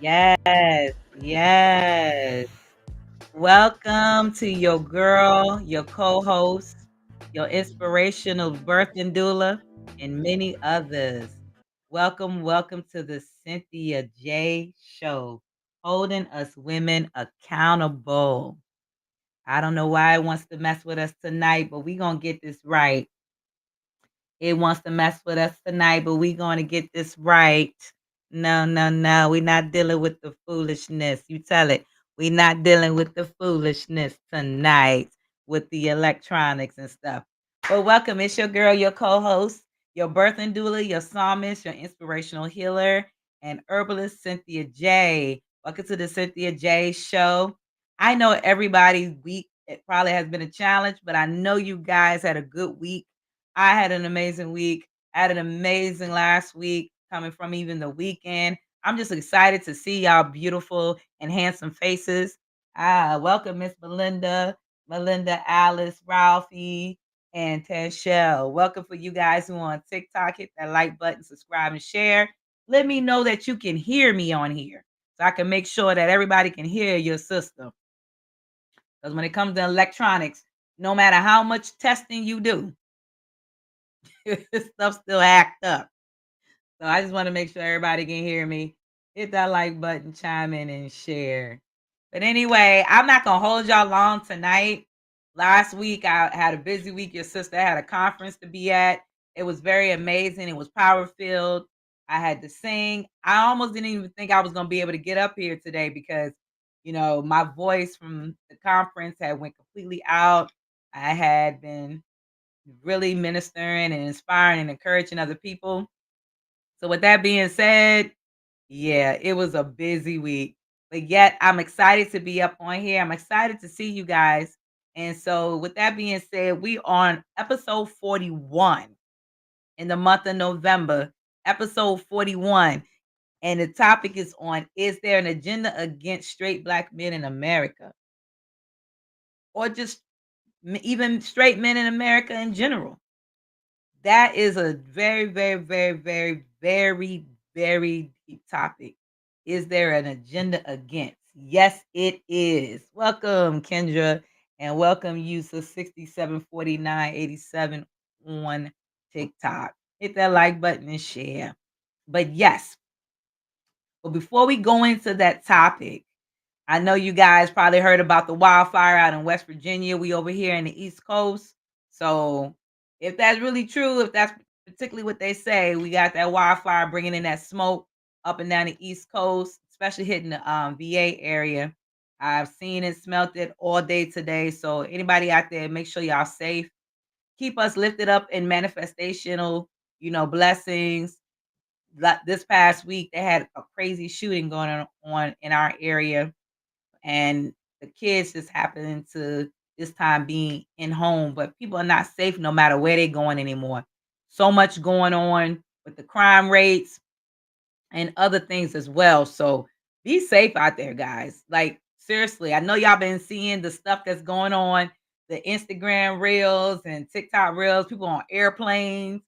Yes, yes. Welcome to your girl, your co-host, your inspirational birthing doula, and many others. Welcome to the Cynthia J Show, holding us women accountable. I don't know why it wants to mess with us tonight, but we're going to get this right. It wants to mess with us tonight, but we're going to get this right. No, no, no. We're not dealing with the foolishness. You tell it. We're not dealing with the foolishness tonight with the electronics and stuff. But welcome. It's your girl, your co host, your birthing doula, your psalmist, your inspirational healer, and herbalist, Cynthia J. Welcome to the Cynthia J Show. I know everybody's week, it probably has been a challenge, but I know you guys had a good week. I had an amazing week. I had an amazing last week coming from even the weekend. I'm just excited to see y'all beautiful and handsome faces. Welcome, Miss Melinda, Alice, Ralphie, and Tashelle. Welcome for you guys who are on TikTok. Hit that like button, subscribe, and share. Let me know that you can hear me on here so I can make sure that everybody can hear your sister. Because when it comes to electronics, no matter how much testing you do, stuff still act up. So I just want to make sure everybody can hear me. Hit that like button, chime in, and share. But anyway, I'm not gonna hold y'all long tonight. Last week I had a busy week. Your sister had a conference to be at. It was very amazing. It was power filled. I had to sing. I almost didn't even think I was gonna be able to get up here today because my voice from the conference had went completely out. I had been really ministering and inspiring and encouraging other people. So with that being said, yeah, it was a busy week. But yet I'm excited to be up on here. I'm excited to see you guys. And so with that being said, we on episode 41 in the month of November, episode 41. And the topic is on, is there an agenda against straight black men in America? Or just even straight men in America in general? That is a very, very, very, very, very, very deep topic. Is there an agenda against? Yes, it is. Welcome, Kendra, and welcome, user 674987 on TikTok. Hit that like button and share. But yes, but before we go into that topic, I know you guys probably heard about the wildfire out in West Virginia. We over here in the East Coast. So if that's really true, if that's particularly what they say, we got that wildfire bringing in that smoke up and down the East Coast, especially hitting the VA area. I've seen it, smelt it all day today. So anybody out there, make sure y'all safe. Keep us lifted up in manifestational, blessings. This past week, they had a crazy shooting going on in our area, and the kids just happen to this time being in home, but people are not safe no matter where they're going anymore. So much going on with the crime rates and other things as well. So be safe out there, guys. Like seriously, I know y'all been seeing the stuff that's going on, the Instagram reels and TikTok reels, people on airplanes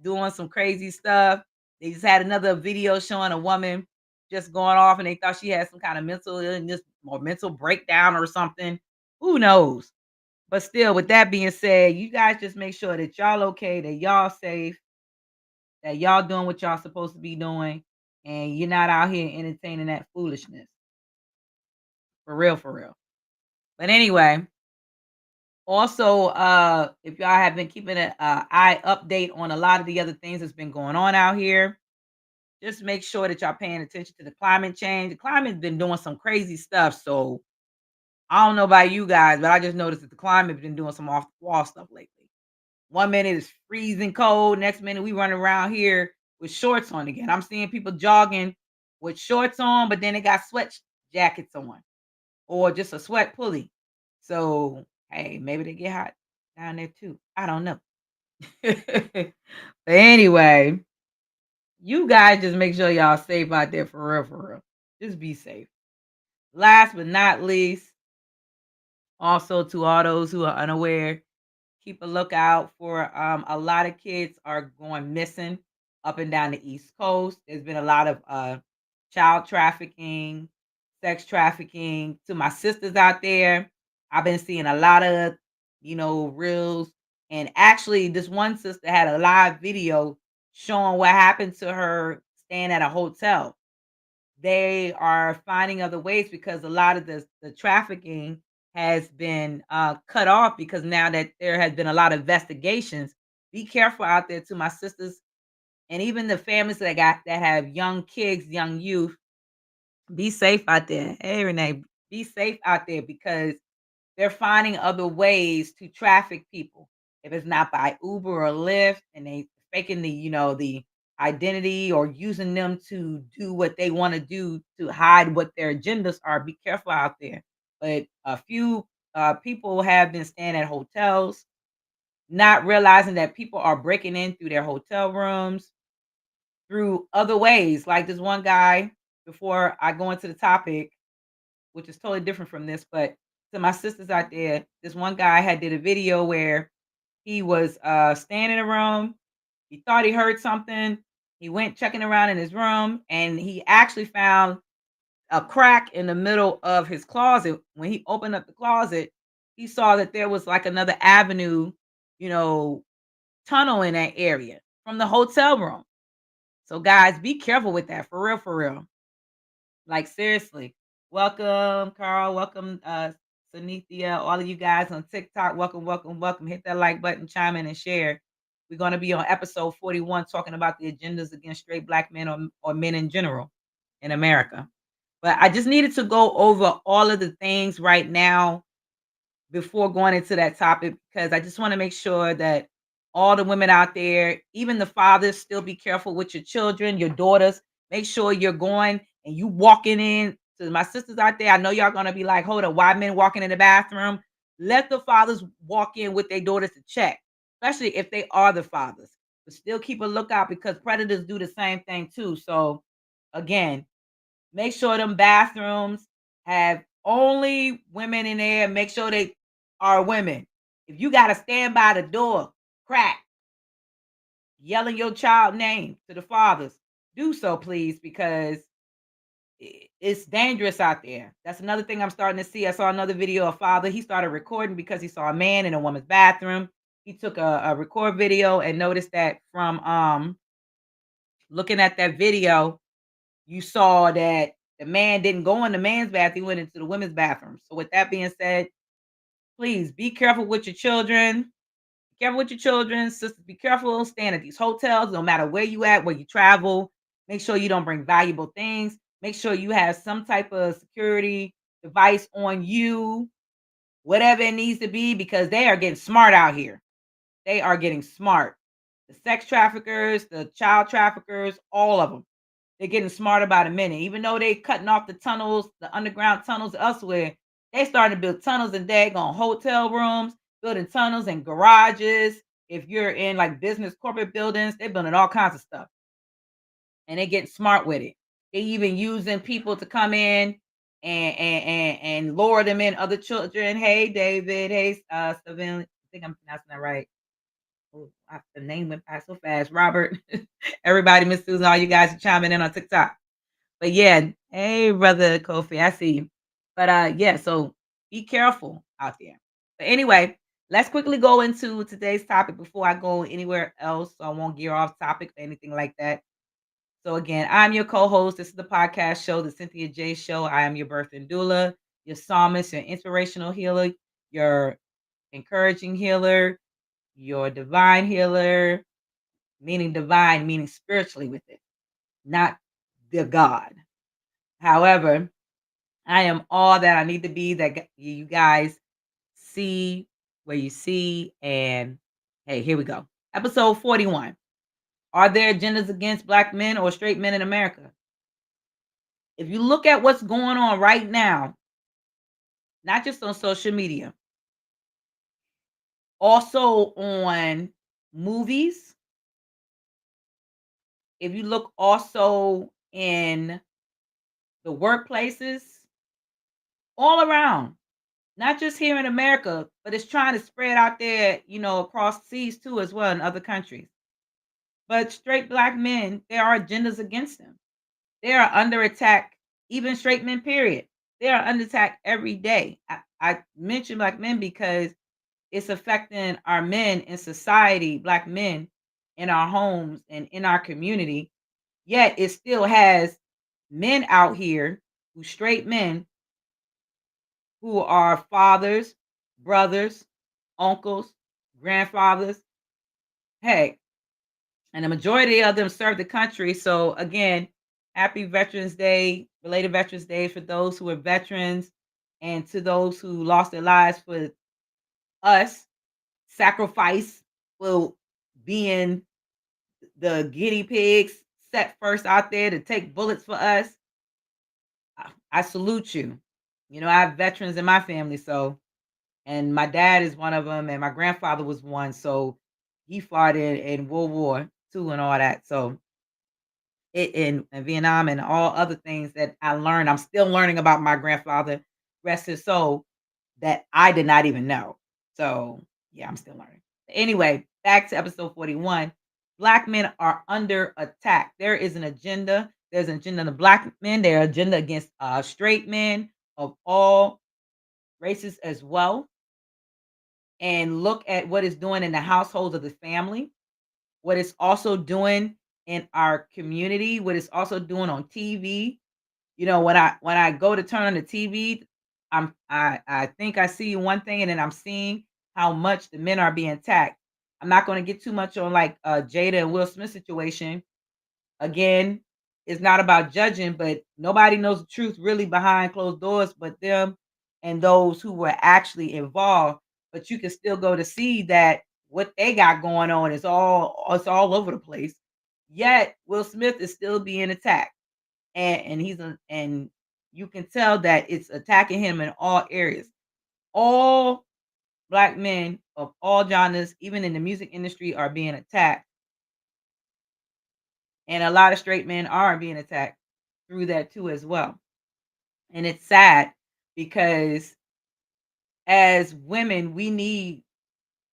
doing some crazy stuff. They just had another video showing a woman just going off and they thought she had some kind of mental illness or mental breakdown or something. Who knows? But still, with that being said, you guys just make sure that y'all okay, that y'all safe, that y'all doing what y'all supposed to be doing, and you're not out here entertaining that foolishness. For real, for real. But anyway, also, if y'all have been keeping an eye update on a lot of the other things that's been going on out here, just make sure that y'all paying attention to the climate change. The climate's been doing some crazy stuff. So I don't know about you guys, but I just noticed that the climate's been doing some off the wall stuff lately. One minute it's freezing cold, next minute we running around here with shorts on again. I'm seeing people jogging with shorts on, but then they got sweat jackets on or just a sweat pulley. So hey, maybe they get hot down there too. I don't know. But anyway, you guys just make sure y'all safe out there for real, for real. Just be safe. Last but not least, also to all those who are unaware, keep a lookout for a lot of kids are going missing up and down the East Coast. There's been a lot of child trafficking, sex trafficking. To my sisters out there, I've been seeing a lot of, reels. And actually, this one sister had a live video showing what happened to her staying at a hotel. They are finding other ways because a lot of the trafficking has been cut off because now that there has been a lot of investigations. Be careful out there to my sisters and even the families that have young kids, young youth. Be safe out there. Hey, Renee, be safe out there because they're finding other ways to traffic people. If it's not by Uber or Lyft, and they faking the identity or using them to do what they want to do to hide what their agendas are. Be careful out there. But a few people have been staying at hotels, not realizing that people are breaking in through their hotel rooms through other ways. Like this one guy, before I go into the topic, which is totally different from this, but to my sisters out there, this one guy had did a video where he was staying in a room. He thought he heard something. He went checking around in his room and he actually found a crack in the middle of his closet. When he opened up the closet, he saw that there was like another avenue, you know, tunnel in that area from the hotel room. So guys, be careful with that. For real, for real. Like seriously. Welcome, Carl. Welcome, Cynthia. All of you guys on TikTok. Welcome, welcome, welcome. Hit that like button, chime in, and share. We're going to be on episode 41 talking about the agendas against straight black men or men in general in America. But I just needed to go over all of the things right now before going into that topic because I just want to make sure that all the women out there, even the fathers, still be careful with your children, your daughters. Make sure you're going and you walking in. To my sisters out there, I know y'all gonna be like, hold on, why men walking in the bathroom? Let the fathers walk in with their daughters to check, especially if they are the fathers. But still keep a lookout because predators do the same thing too. So again, make sure them bathrooms have only women in there. Make sure they are women. If you got to stand by the door, crack, yelling your child name to the fathers, do so, please, because it's dangerous out there. That's another thing I'm starting to see. I saw another video of father. He started recording because he saw a man in a woman's bathroom. He took a record video and noticed that from looking at that video, you saw that the man didn't go in the man's bathroom, he went into the women's bathroom. So with that being said, please be careful with your children. Be careful with your children. Sisters, be careful staying at these hotels, no matter where you at, where you travel. Make sure you don't bring valuable things. Make sure you have some type of security device on you, whatever it needs to be, because they are getting smart out here. They are getting smart. The sex traffickers, the child traffickers, all of them. They're getting smart about a minute. Even though they cutting off the tunnels, the underground tunnels elsewhere, they starting to build tunnels in daggone hotel rooms, building tunnels in garages. If you're in like business corporate buildings, they're building all kinds of stuff. And they getting smart with it. They even using people to come in and lure them in, other children. Hey David, hey Steven. I think I'm pronouncing that right. Oh, the name went by so fast. Robert, everybody, Miss Susan, all you guys are chiming in on TikTok. But yeah, hey brother Kofi, I see you. But yeah, so be careful out there. But anyway, let's quickly go into today's topic before I go anywhere else. So I won't gear off topic or anything like that. So again, I'm your co-host. This is the podcast show, the Cynthia J Show. I am your birth and doula, your psalmist, your inspirational healer, your encouraging healer, your divine healer, meaning divine, meaning spiritually with it, not the God. However, I am all that I need to be that you guys see where you see. And hey, here we go. Episode 41. Are there agendas against black men or straight men in America? If you look at what's going on right now, not just on social media, also on movies, if you look also in the workplaces, all around, not just here in America, but it's trying to spread out there, across seas too, as well in other countries. But straight black men, there are agendas against them. They are under attack, even straight men, period. They are under attack every day. I mention black men because it's affecting our men in society, black men in our homes and in our community. Yet it still has men out here who straight men who are fathers, brothers, uncles, grandfathers. Hey, and the majority of them serve the country. So again, happy Veterans Day, belated Veterans Day for those who are veterans and to those who lost their lives for us, sacrifice for being the guinea pigs set first out there to take bullets for us. I salute you. You know, I have veterans in my family, so and my dad is one of them, and my grandfather was one, so he fought in World War II and all that. So in Vietnam and all other things that I learned. I'm still learning about my grandfather, rest his soul, that I did not even know. So yeah, I'm still learning. Anyway, back to episode 41. Black men are under attack. There is an agenda. There's an agenda on the black men. There's an agenda against straight men of all races as well. And look at what it's doing in the households of the family, what it's also doing in our community, what it's also doing on TV. You know, when I go to turn on the TV, I think I see one thing and then I'm seeing how much the men are being attacked. I'm not going to get too much on like Jada and Will Smith situation. Again, it's not about judging, but nobody knows the truth really behind closed doors but them and those who were actually involved. But you can still go to see that what they got going on is all over the place. Yet Will Smith is still being attacked. And and you can tell that it's attacking him in all areas. All black men of all genres, even in the music industry, are being attacked, and a lot of straight men are being attacked through that too as well. And it's sad because as women, we need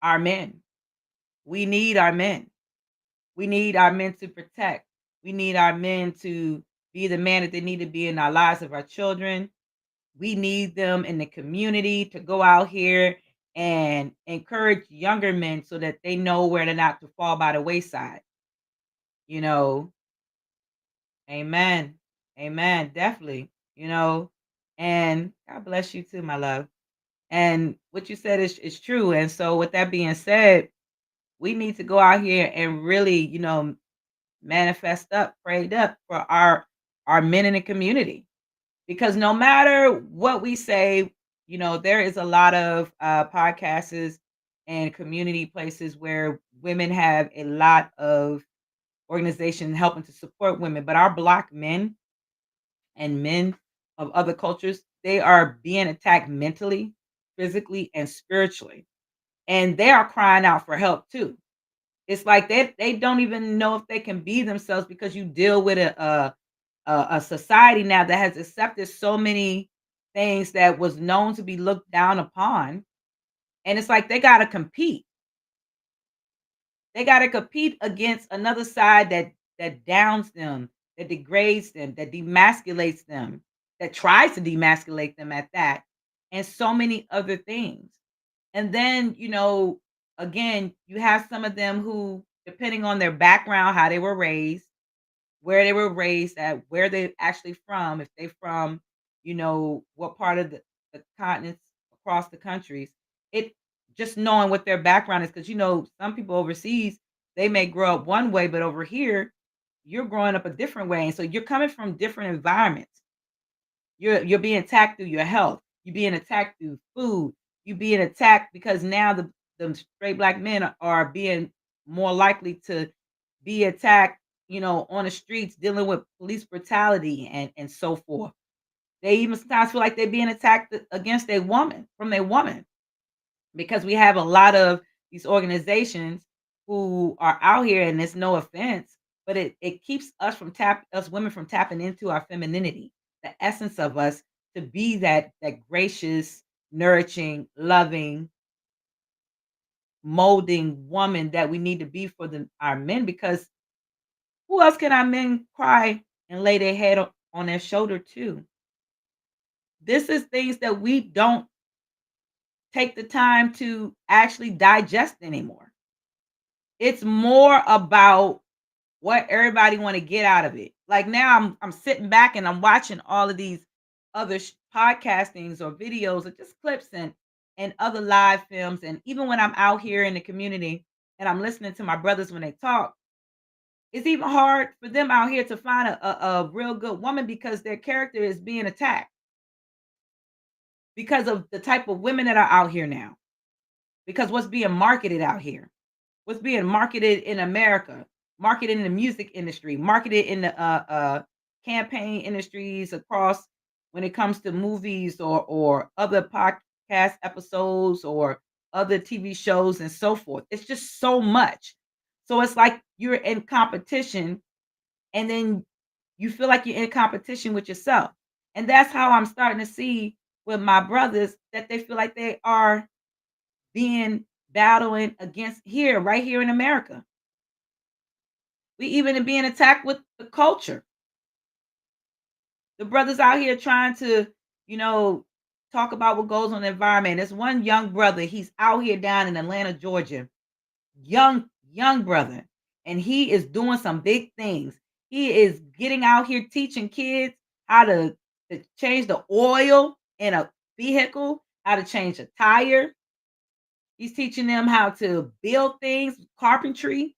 our men. We need our men. We need our men to protect. We need our men to be the man that they need to be in our lives of our children. We need them in the community to go out here and encourage younger men so that they know where to not to fall by the wayside. You know, amen. Amen. Definitely. You know, and God bless you too, my love. And what you said is true. And so with that being said, we need to go out here and really, manifest up, prayed up for our men in the community. Because no matter what we say, there is a lot of podcasts and community places where women have a lot of organizations helping to support women, but our black men and men of other cultures, they are being attacked mentally, physically, and spiritually, and they are crying out for help too. It's like they don't even know if they can be themselves because you deal with a society now that has accepted so many things that was known to be looked down upon, and it's like they gotta compete. They gotta compete against another side that downs them, that degrades them, that demasculates them, that tries to demasculate them at that, and so many other things. And then, again, you have some of them who, depending on their background, how they were raised, where they were raised at, where they actually from, if they from, what part of the continents across the countries. It just knowing what their background is, because some people overseas, they may grow up one way, but over here, you're growing up a different way. And so you're coming from different environments. You're being attacked through your health. You're being attacked through food. You're being attacked because now the straight black men are being more likely to be attacked, on the streets, dealing with police brutality and so forth. They even sometimes feel like they're being attacked against a woman from a woman because we have a lot of these organizations who are out here, and it's no offense, but it keeps us women from tapping into our femininity, the essence of us, to be that gracious, nourishing, loving, molding woman that we need to be for our men, because who else can our men cry and lay their head on their shoulder too. This is things that we don't take the time to actually digest anymore. It's more about what everybody want to get out of it. Like now I'm sitting back and I'm watching all of these other podcastings or videos or just clips and other live films, and even when I'm out here in the community and I'm listening to my brothers when they talk, it's even hard for them out here to find a real good woman because their character is being attacked because of the type of women that are out here now, because what's being marketed out here, what's being marketed in America, marketed in the music industry, marketed in the campaign industries across when it comes to movies or other podcast episodes or other TV shows and so forth. It's just so much. So it's like you're in competition, and then you feel like you're in competition with yourself. And that's how I'm starting to see with my brothers, that they feel like they are being battling against here, right here in America. We even are being attacked with the culture. The brothers out here trying to, you know, talk about what goes on in the environment. There's one young brother, he's out here down in Atlanta, Georgia. Young brother. And he is doing some big things. He is getting out here teaching kids how to change the oil in a vehicle, how to change a tire. He's teaching them how to build things, carpentry.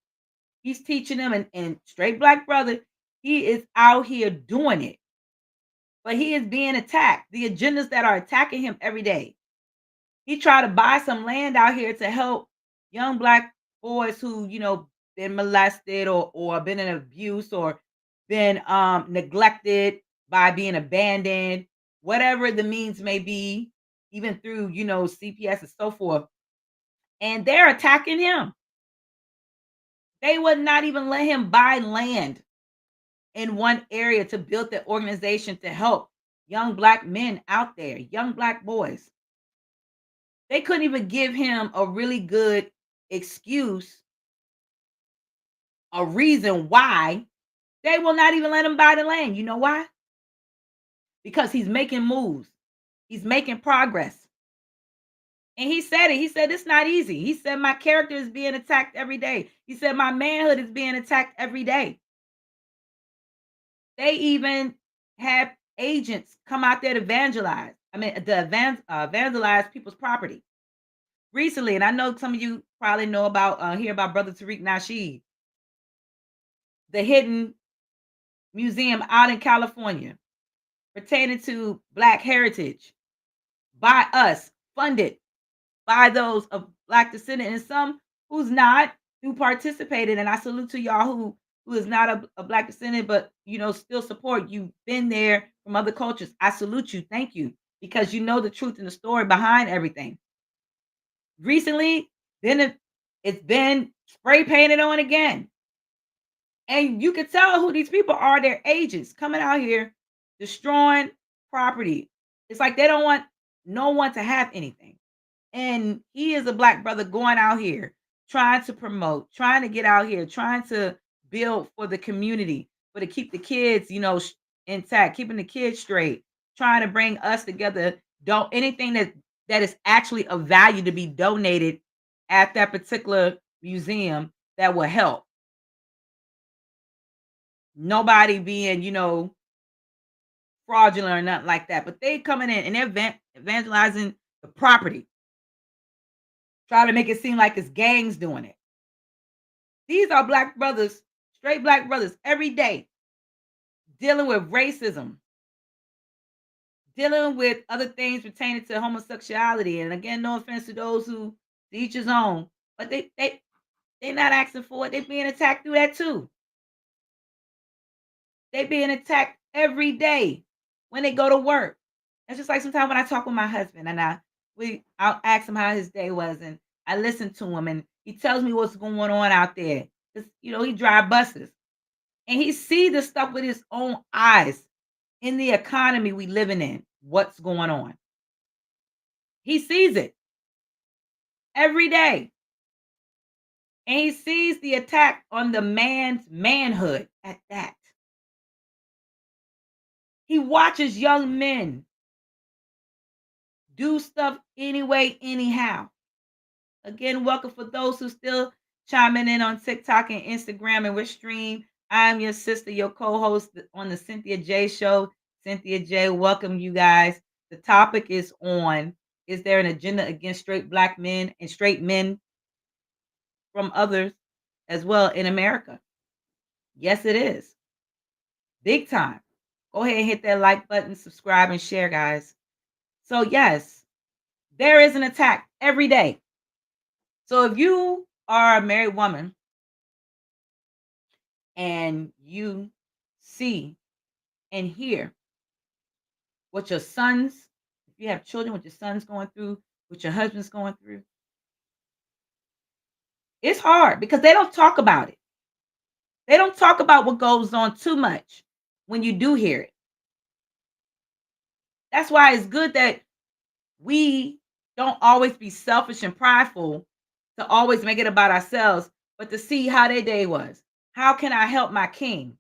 He's teaching them, and straight black brother, he is out here doing it. But he is being attacked. The agendas that are attacking him every day. He tried to buy some land out here to help young black boys who, been molested or been in abuse or been neglected by being abandoned, whatever the means may be, even through, CPS and so forth. And they're attacking him. They would not even let him buy land in one area to build the organization to help young black men out there, young black boys. They couldn't even give him a really good excuse, a reason why they will not even let him buy the land. You know why? Because he's making moves. He's making progress. And he said it. He said it's not easy. He said my character is being attacked every day. He said my manhood is being attacked every day. They even have agents come out there to evangelize. I mean, evangelize people's property. Recently, and I know some of you probably know about, hear about Brother Tariq Nasheed, the hidden museum out in California pertaining to Black heritage by us, funded by those of Black descendant, and some who's not, who participated. And I salute to y'all who is not a Black descendant, but still support. You've been there from other cultures. I salute you. Thank you, because you know the truth and the story behind everything. Recently, then it's been spray painted on again. And you can tell who these people are. Their agents coming out here destroying property. It's like they don't want no one to have anything. And he is a Black brother going out here trying to promote, trying to get out here, trying to build for the community, but to keep the kids, intact, keeping the kids straight, trying to bring us together. Don't anything that is actually of value to be donated at that particular museum that will help. Nobody being, fraudulent or nothing like that. But they coming in and they're evangelizing the property, trying to make it seem like it's gangs doing it. These are Black brothers, straight Black brothers, every day dealing with racism, dealing with other things pertaining to homosexuality. And again, no offense to those who to each his own, but they're not asking for it. They're being attacked through that too. They being attacked every day when they go to work. It's just like sometimes when I talk with my husband and I'll ask him how his day was, and I listen to him and he tells me what's going on out there. 'Cause, he drive buses and he see the stuff with his own eyes in the economy we living in. What's going on? He sees it every day. And he sees the attack on the man's manhood at that. He watches young men do stuff anyway, anyhow. Again, welcome for those who still chiming in on TikTok and Instagram and we're stream. I'm your sister, your co-host on the Cynthia J Show. Cynthia J, welcome you guys. The topic is on, is there an agenda against straight black men and straight men from others as well in America? Yes, it is. Big time. Go ahead and hit that like button, subscribe, and share, guys. So, yes, there is an attack every day. So, if you are a married woman and you see and hear what your sons, if you have children, what your sons going through, what your husband's going through, it's hard because they don't talk about it. They don't talk about what goes on too much when you do hear it. That's why it's good that we don't always be selfish and prideful to always make it about ourselves, but to see how their day was. How can I help my king?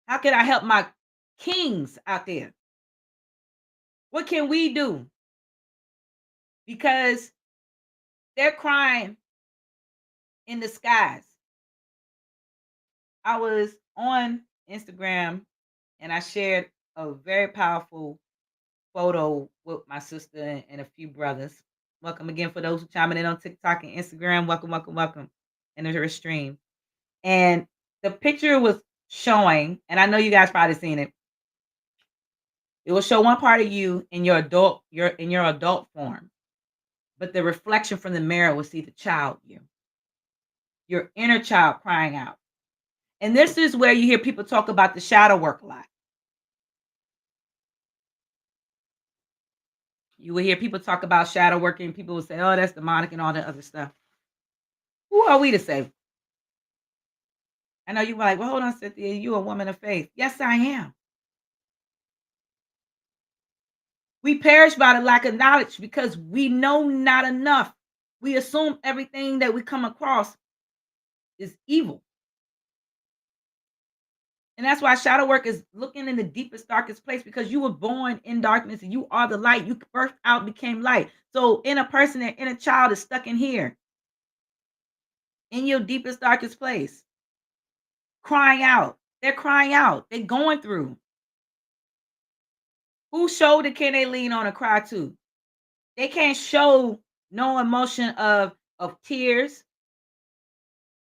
How can I help my kings out there? What can we do? Because they're crying in the skies. I was on Instagram and I shared a very powerful photo with my sister and a few brothers. Welcome again for those who chiming in on TikTok and Instagram. Welcome, welcome, welcome. And there's a stream. And the picture was showing, and I know you guys probably seen it. It will show one part of you in your adult form, but the reflection from the mirror will see the child you, your inner child crying out. And this is where you hear people talk about the shadow work a lot. You will hear people talk about shadow working. People will say, "Oh, that's demonic," and all that other stuff. Who are we to say? I know you were like, "Well, hold on, Cynthia, you a woman of faith." Yes, I am. We perish by the lack of knowledge because we know not enough. We assume everything that we come across is evil. And that's why shadow work is looking in the deepest, darkest place because you were born in darkness and you are the light. You birthed out, became light. So, in a person, their inner child is stuck in here, in your deepest, darkest place, crying out. They're crying out. They're going through. Whose shoulder can they lean on and cry to? They can't show no emotion of tears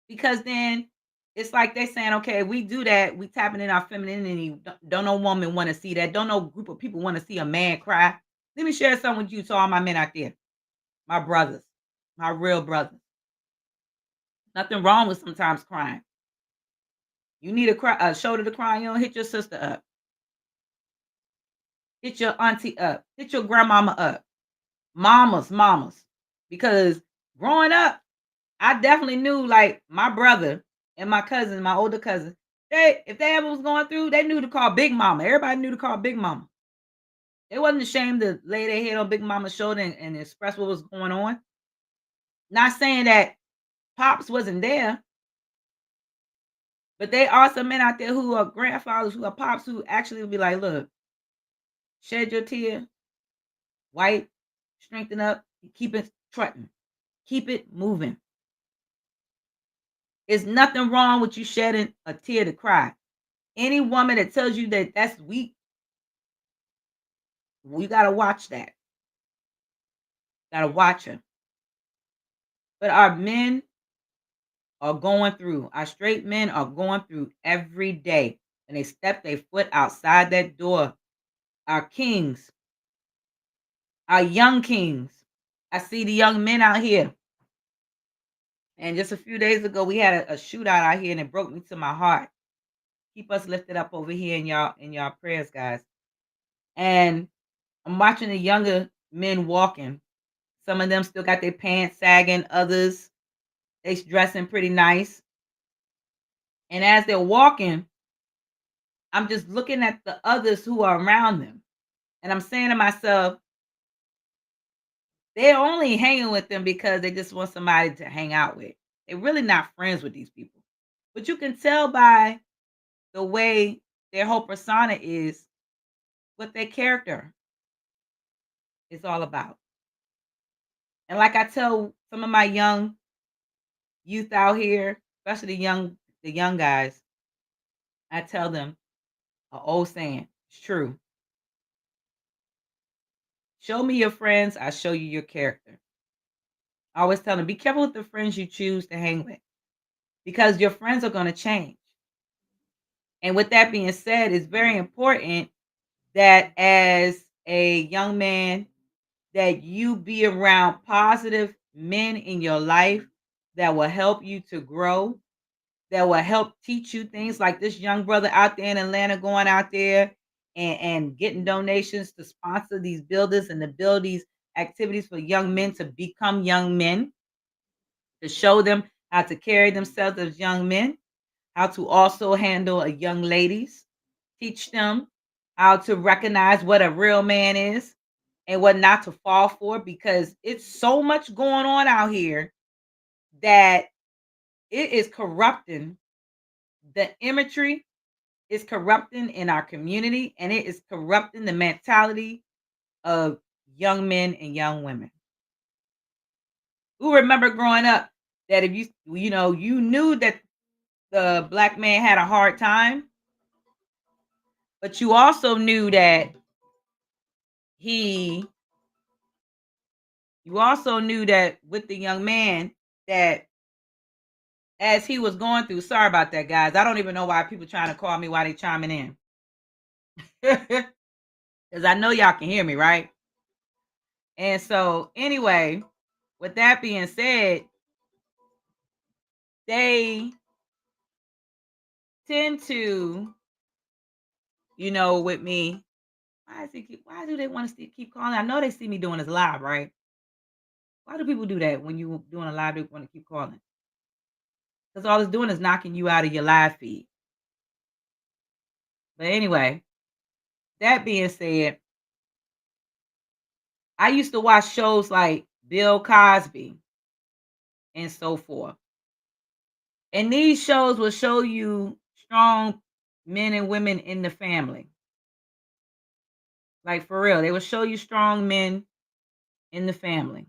because then it's like they're saying, okay, we do that, we tapping in our femininity. Don't no woman want to see that. Don't no group of people want to see a man cry. Let me share something with you to all my men out there, my brothers, my real brothers. Nothing wrong with sometimes crying. You need a shoulder to cry on. Hit your sister up. Hit your auntie up. Hit your grandmama up. Mamas. Because growing up, I definitely knew like my brother and my cousin, my older cousin, they if they ever was going through, they knew to call Big Mama. Everybody knew to call Big Mama. They wasn't ashamed to lay their head on Big Mama's shoulder and express what was going on. Not saying that Pops wasn't there, but there are some men out there who are grandfathers, who are pops, who actually will be like, look, shed your tear, wipe, strengthen up, keep it trotting, keep it moving. There's nothing wrong with you shedding a tear to cry. Any woman that tells you that that's weak, we gotta watch that. Gotta watch her. But our men are going through. Our straight men are going through every day. And they step their foot outside that door. Our kings, our young kings. I see the young men out here. And just a few days ago, we had a shootout out here, and it broke me to my heart. Keep us lifted up over here in y'all prayers, guys. And I'm watching the younger men walking. Some of them still got their pants sagging. Others, they dressing pretty nice. And as they're walking, I'm just looking at the others who are around them. And I'm saying to myself, they're only hanging with them because they just want somebody to hang out with. They're really not friends with these people. But you can tell by the way their whole persona is what their character is all about. And like I tell some of my young youth out here, especially the young guys, I tell them an old saying. It's true. Show me your friends, I show you your character. I always tell them, be careful with the friends you choose to hang with because your friends are going to change. And with that being said, it's very important that as a young man that you be around positive men in your life that will help you to grow, that will help teach you things like this young brother out there in Atlanta going out there and getting donations to sponsor these builders and to build these activities for young men to become young men, to show them how to carry themselves as young men, how to also handle a young ladies, teach them how to recognize what a real man is and what not to fall for because it's so much going on out here that it is corrupting the imagery, is corrupting in our community, and it is corrupting the mentality of young men and young women. Who remember growing up that if you knew that the black man had a hard time, but you also knew that he you also knew that with the young man that as he was going through, sorry about that, guys. I don't even know why people trying to call me while they chiming in. Because I know y'all can hear me, right? And so, anyway, with that being said, they tend to, with me, why do they want to keep calling? I know they see me doing this live, right? Why do people do that when you doing a live? They want to keep calling because all it's doing is knocking you out of your live feed. But anyway, that being said, I used to watch shows like Bill Cosby and so forth. And these shows will show you strong men and women in the family. Like for real, they will show you strong men in the family.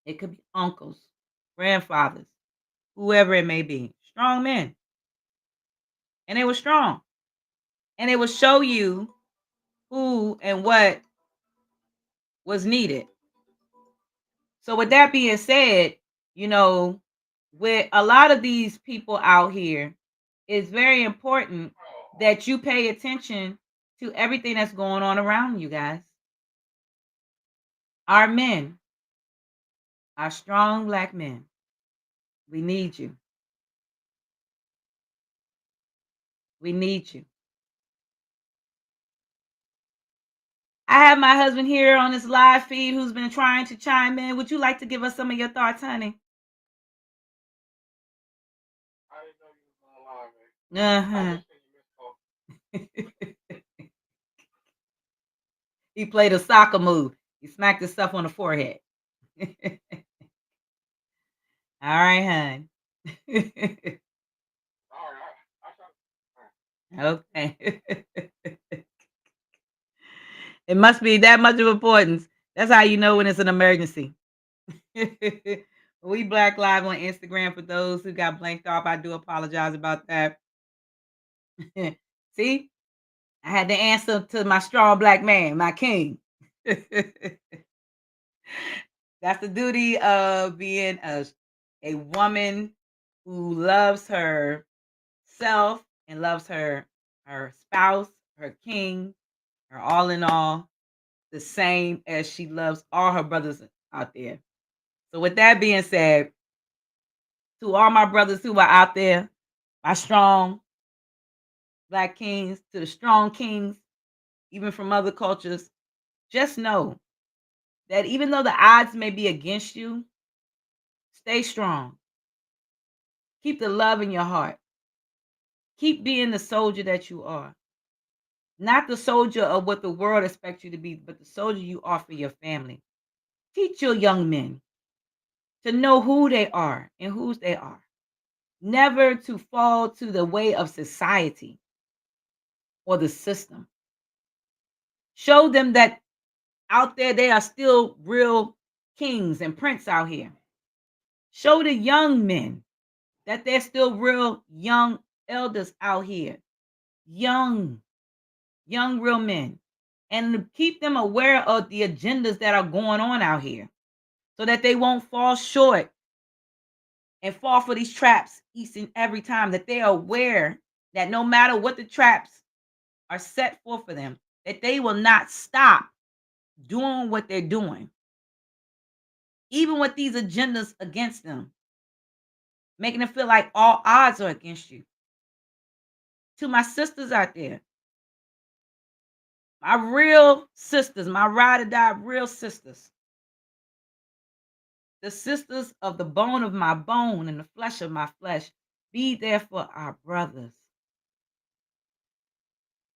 It could be uncles, grandfathers, whoever it may be. Strong men. And they were strong. And they will show you who and what was needed. So with that being said, with a lot of these people out here, it's very important that you pay attention to everything that's going on around you guys. Our men, our strong black men, we need you. We need you. I have my husband here on this live feed who's been trying to chime in. Would you like to give us some of your thoughts, honey? Uh-huh. He played a soccer move. He smacked himself on the forehead. All right, hon. Okay. It must be that much of importance. That's how you know when it's an emergency. We Black Live on Instagram for those who got blanked off. I do apologize about that. See, I had to answer to my strong black man, my king. That's the duty of being a woman who loves her self and loves her spouse, her king, her all in all, the same as she loves all her brothers out there. So with that being said, to all my brothers who are out there, my strong black kings, to the strong kings, even from other cultures, just know that even though the odds may be against you, stay strong. Keep the love in your heart. Keep being the soldier that you are. Not the soldier of what the world expects you to be, but the soldier you are for your family. Teach your young men to know who they are and whose they are. Never to fall to the way of society or the system. Show them that out there they are still real kings and prince out here. Show the young men that they're still real young elders out here. Young, young real men. And to keep them aware of the agendas that are going on out here so that they won't fall short and fall for these traps each and every time, that they are aware that no matter what the traps are set forth for them, that they will not stop doing what they're doing, even with these agendas against them, making them feel like all odds are against you. To my sisters out there, my real sisters, my ride or die real sisters, the sisters of the bone of my bone and the flesh of my flesh, be there for our brothers.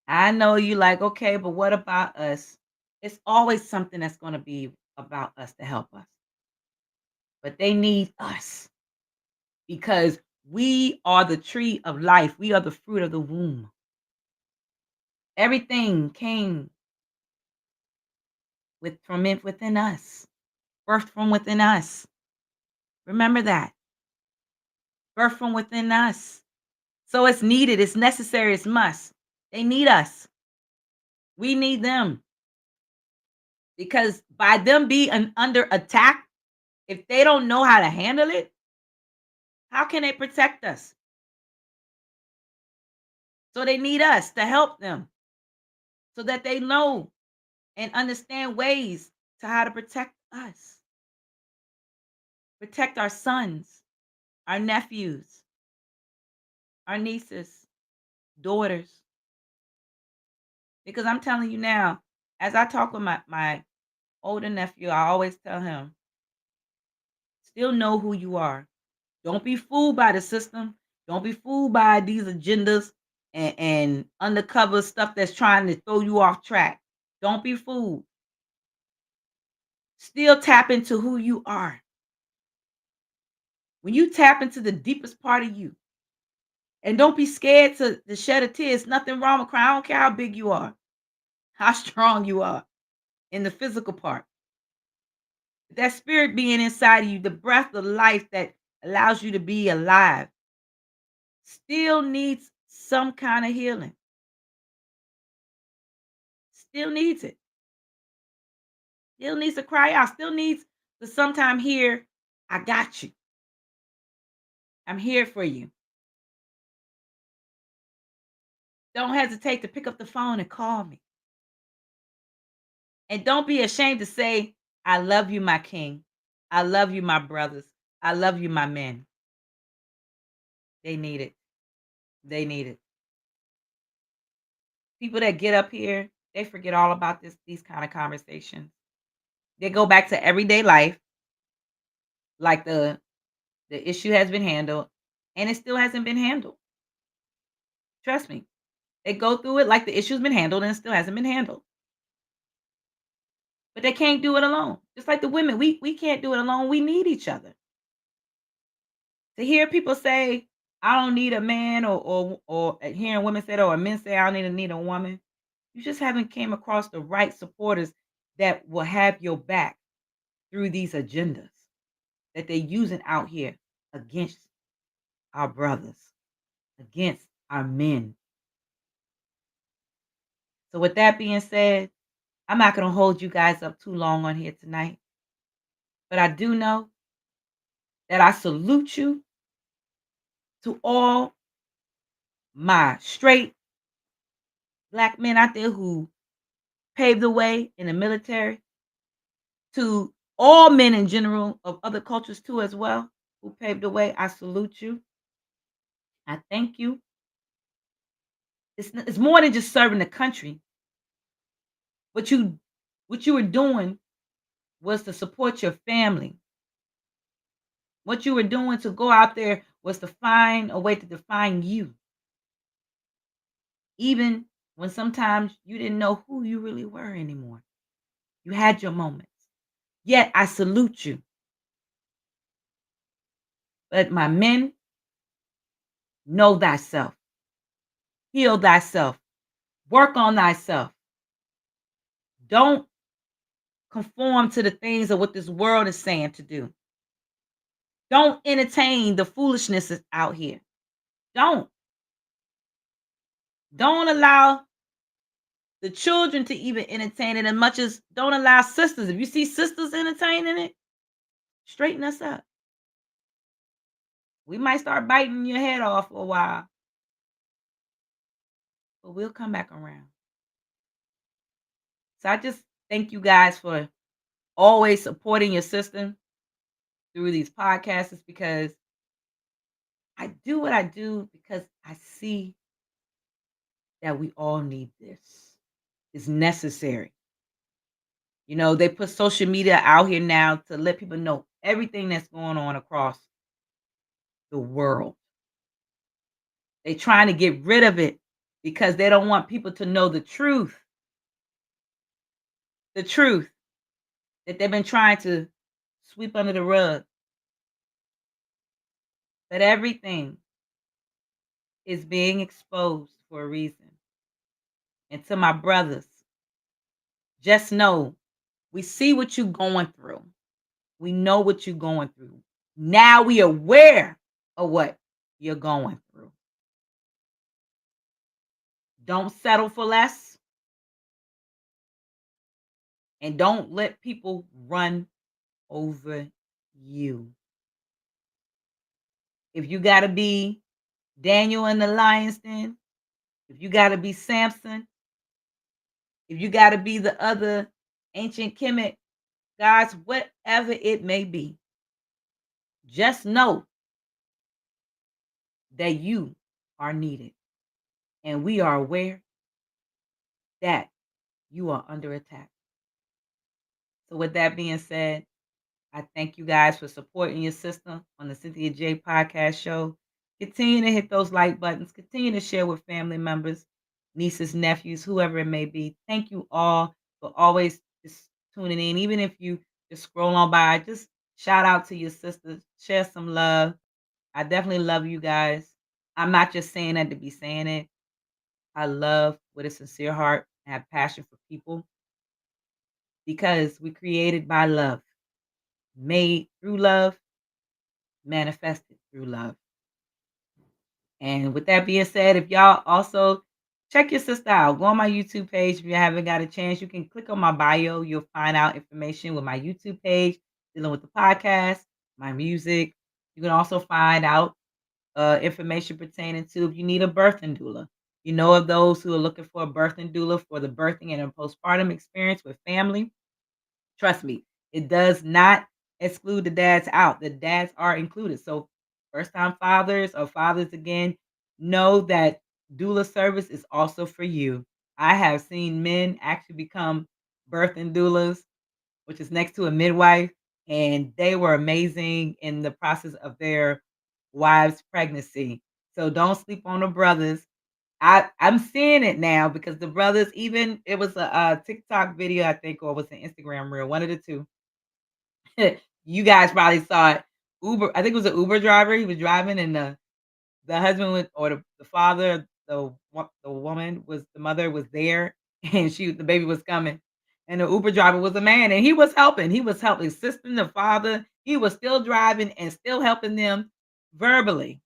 I know you like, okay, but what about us? It's always something that's going to be about us to help us. But they need us because we are the tree of life. We are the fruit of the womb. Everything came from within us, birthed from within us. Remember that. Birthed from within us. So it's needed, it's necessary, it's must. They need us. We need them. Because by them being under attack, if they don't know how to handle it, how can they protect us? So they need us to help them so that they know and understand ways to how to protect us. Protect our sons, our nephews, our nieces, daughters. Because I'm telling you now, as I talk with my older nephew, I always tell him, still know who you are. Don't be fooled by the system. Don't be fooled by these agendas and undercover stuff that's trying to throw you off track. Don't be fooled. Still tap into who you are. When you tap into the deepest part of you, and don't be scared to shed a tear. It's nothing wrong with crying. I don't care how big you are, how strong you are in the physical part. That spirit being inside of you, the breath of life that allows you to be alive, still needs some kind of healing. Still needs it. Still needs to cry out. Still needs to sometime hear, I got you. I'm here for you. Don't hesitate to pick up the phone and call me. And don't be ashamed to say, I love you, my king. I love you, my brothers. I love you, my men. They need it. They need it. People that get up here, they forget all about these kind of conversations. They go back to everyday life, like the issue has been handled, and it still hasn't been handled. Trust me. They go through it like the issue's been handled and it still hasn't been handled. But they can't do it alone. Just like the women, we can't do it alone. We need each other. To hear people say, I don't need a man, or hearing women say that, or men say, I don't need a woman, you just haven't came across the right supporters that will have your back through these agendas that they're using out here against our brothers, against our men. So with that being said, I'm not going to hold you guys up too long on here tonight. But I do know that I salute you to all my straight black men out there who paved the way in the military, to all men in general of other cultures too as well, who paved the way. I salute you. I thank you. It's more than just serving the country. What you were doing was to support your family. What you were doing to go out there was to find a way to define you. Even when sometimes you didn't know who you really were anymore. You had your moments. Yet I salute you. But my men, know thyself. Heal thyself. Work on thyself. Don't conform to the things of what this world is saying to do. Don't entertain the foolishness that's out here. Don't. Don't allow the children to even entertain it as much as don't allow sisters. If you see sisters entertaining it, straighten us up. We might start biting your head off for a while, but we'll come back around. So I just thank you guys for always supporting your sister through these podcasts because I do what I do because I see that we all need this. It's necessary. You know, they put social media out here now to let people know everything that's going on across the world. They trying to get rid of it because they don't want people to know the truth. The truth that they've been trying to sweep under the rug. But everything is being exposed for a reason. And to my brothers, just know we see what you're going through. We know what you're going through. Now we aware of what you're going through. Don't settle for less. And don't let people run over you. If you got to be Daniel in the lion's den, if you got to be Samson, if you got to be the other ancient Kemet gods, whatever it may be, just know that you are needed. And we are aware that you are under attack. So with that being said, I thank you guys for supporting your sister on the Cynthia J podcast show. Continue to hit those like buttons. Continue to share with family members, nieces, nephews, whoever it may be. Thank you all for always just tuning in. Even if you just scroll on by, just shout out to your sisters. Share some love. I definitely love you guys. I'm not just saying that to be saying it. I love with a sincere heart and have passion for people because we created by love, made through love, manifested through love. And with that being said, if y'all also check your sister out, go on my YouTube page. If you haven't got a chance, you can click on my bio. You'll find out information with my YouTube page dealing with the podcast, my music. You can also find out information pertaining to if you need a birthing doula. You know of those who are looking for a birthing doula for the birthing and a postpartum experience with family. Trust me, it does not exclude the dads out. The dads are included. So first time fathers or fathers again, know that doula service is also for you. I have seen men actually become birthing doulas, which is next to a midwife, and they were amazing in the process of their wife's pregnancy. So don't sleep on the brothers. I'm seeing it now because the brothers, even it was a TikTok video, I think, or was an Instagram reel, one of the two. You guys probably saw it. Uber, I think it was an Uber driver. He was driving, and the husband was, or the father, the woman was the mother was there, and the baby was coming, and the Uber driver was a man, and he was helping. He was helping, assisting the father. He was still driving and still helping them verbally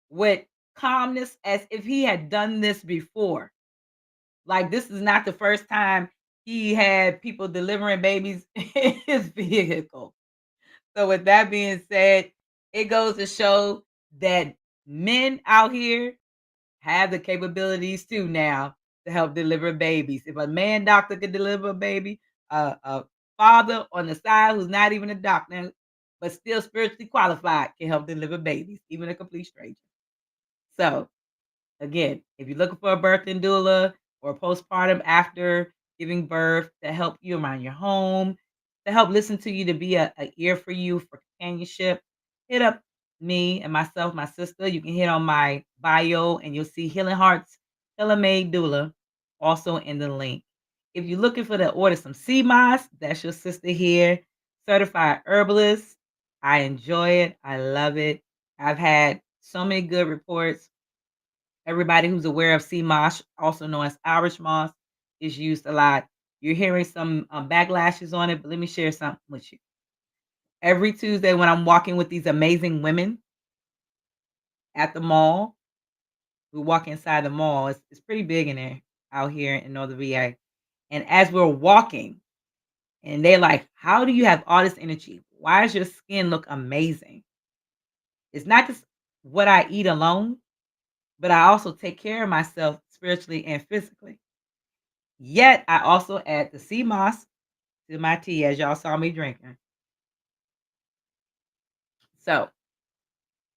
with calmness, as if he had done this before. Like, this is not the first time he had people delivering babies in his vehicle. So with that being said, it goes to show that men out here have the capabilities too now to help deliver babies. If a man doctor could deliver a baby, a father on the side who's not even a doctor but still spiritually qualified can help deliver babies, even a complete stranger. So again, if you're looking for a birthing doula or postpartum after giving birth to help you around your home, to help listen to you, to be a ear for you for companionship, hit up me and myself, my sister. You can hit on my bio and you'll see Healing Hearts, Tailor Made Doula, also in the link. If you're looking for to order some sea moss, that's your sister here, certified herbalist. I enjoy it. I love it. I've had so many good reports. Everybody who's aware of sea moss, also known as Irish moss, is used a lot. You're hearing some backlashes on it, but let me share something with you. Every Tuesday when I'm walking with these amazing women at the mall, we walk inside the mall. It's pretty big in there out here in Northern VA. And as we're walking, and they're like, "How do you have all this energy? Why does your skin look amazing?" It's not just what I eat alone, but I also take care of myself spiritually and physically. Yet I also add the sea moss to my tea, as y'all saw me drinking. So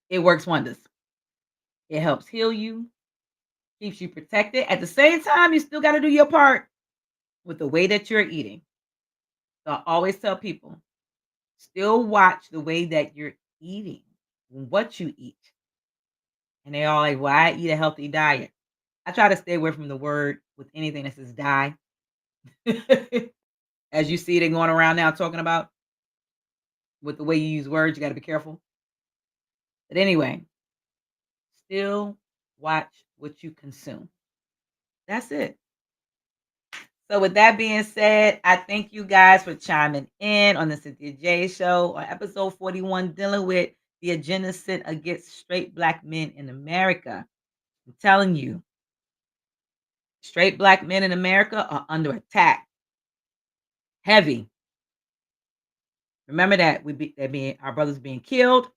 it works wonders. It helps heal you, keeps you protected. At the same time, you still got to do your part with the way that you're eating. So I always tell people, still watch the way that you're eating, what you eat. And they all like, well, I eat a healthy diet. I try to stay away from the word with anything that says die. As you see, they're going around now talking about with the way you use words, you got to be careful. But anyway, still watch what you consume. That's it. So, with that being said, I thank you guys for chiming in on the Cynthia J Show on episode 41, dealing with the agenda set against straight black men in America. I'm telling you, straight black men in America are under attack. Heavy. Remember that our brothers being killed,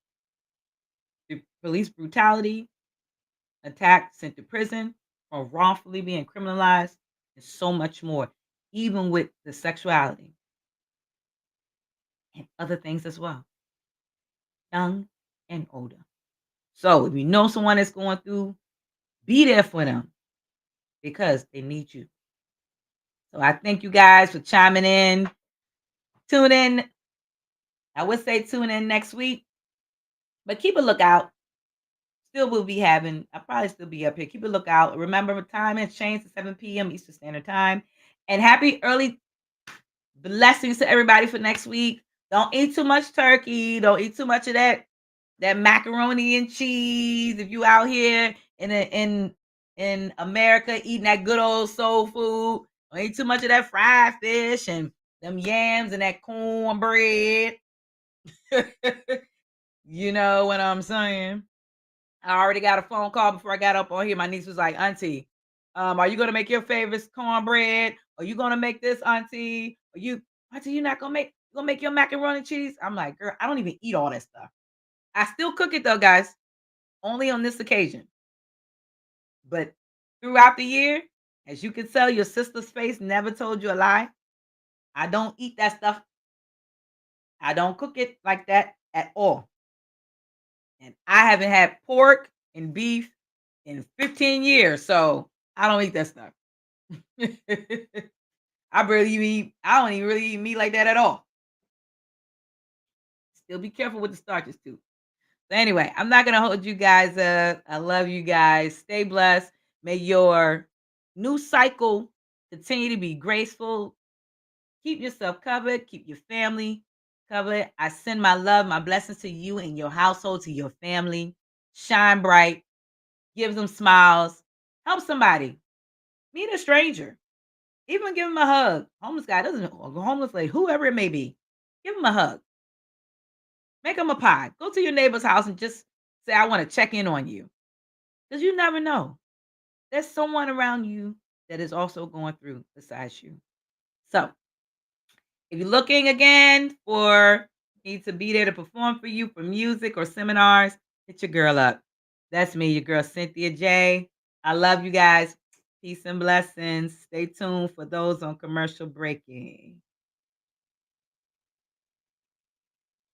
through police brutality, attacked, sent to prison, or wrongfully being criminalized, and so much more, even with the sexuality and other things as well, young and older. So if you know someone that's going through, be there for them because they need you. So I thank you guys for chiming in. Tune in. I would say tune in next week, but keep a lookout. Still will be having, I'll probably still be up here. Keep a lookout. Remember, the time has changed to 7 p.m. Eastern Standard Time. And happy early blessings to everybody for next week. Don't eat too much turkey. Don't eat too much of that macaroni and cheese. If you out here in America eating that good old soul food, don't eat too much of that fried fish and them yams and that cornbread. You know what I'm saying? I already got a phone call before I got up on here. My niece was like, "Auntie, are you gonna make your favorite cornbread? Are you gonna make this, Auntie? Auntie, you not gonna make your macaroni and cheese?" I'm like, "Girl, I don't even eat all that stuff. I still cook it though, guys. Only on this occasion. But throughout the year, as you can tell, your sister's face never told you a lie. I don't eat that stuff. I don't cook it like that at all. And I haven't had pork and beef in 15 years, so I don't eat that stuff. I don't even really eat meat like that at all. Still be careful with the starches too. So anyway, I'm not gonna hold you guys up. I love you guys. Stay blessed. May your new cycle continue to be graceful. Keep yourself covered. Keep your family covered. I send my love, my blessings to you and your household, to your family. Shine bright. Give them smiles. Help somebody. Meet a stranger. Even give him a hug. Homeless guy doesn't, or homeless lady, whoever it may be. Give him a hug. Make him a pie. Go to your neighbor's house and just say, I want to check in on you. Because you never know. There's someone around you that is also going through besides you. So if you're looking again for me to be there to perform for you for music or seminars, hit your girl up. That's me, your girl Cynthia J. I love you guys. Peace and blessings. Stay tuned for those on commercial breaking.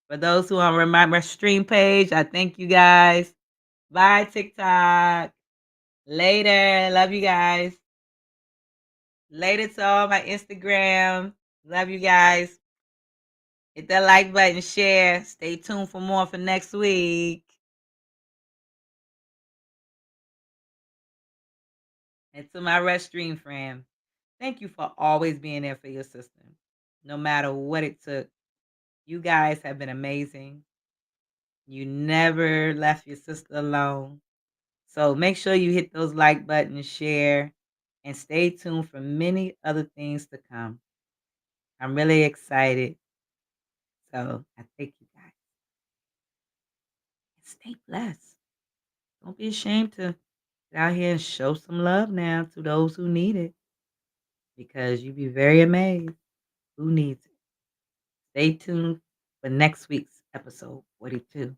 For those who are on my stream page, I thank you guys. Bye, TikTok. Later. Love you guys. Later to all my Instagram. Love you guys. Hit that like button, share. Stay tuned for more for next week. And to my Red Stream friend, thank you for always being there for your sister. No matter what it took. You guys have been amazing. You never left your sister alone. So make sure you hit those like buttons, share, and stay tuned for many other things to come. I'm really excited. So I thank you guys. Stay blessed. Don't be ashamed to get out here and show some love now to those who need it because you'd be very amazed who needs it. Stay tuned for next week's episode 42.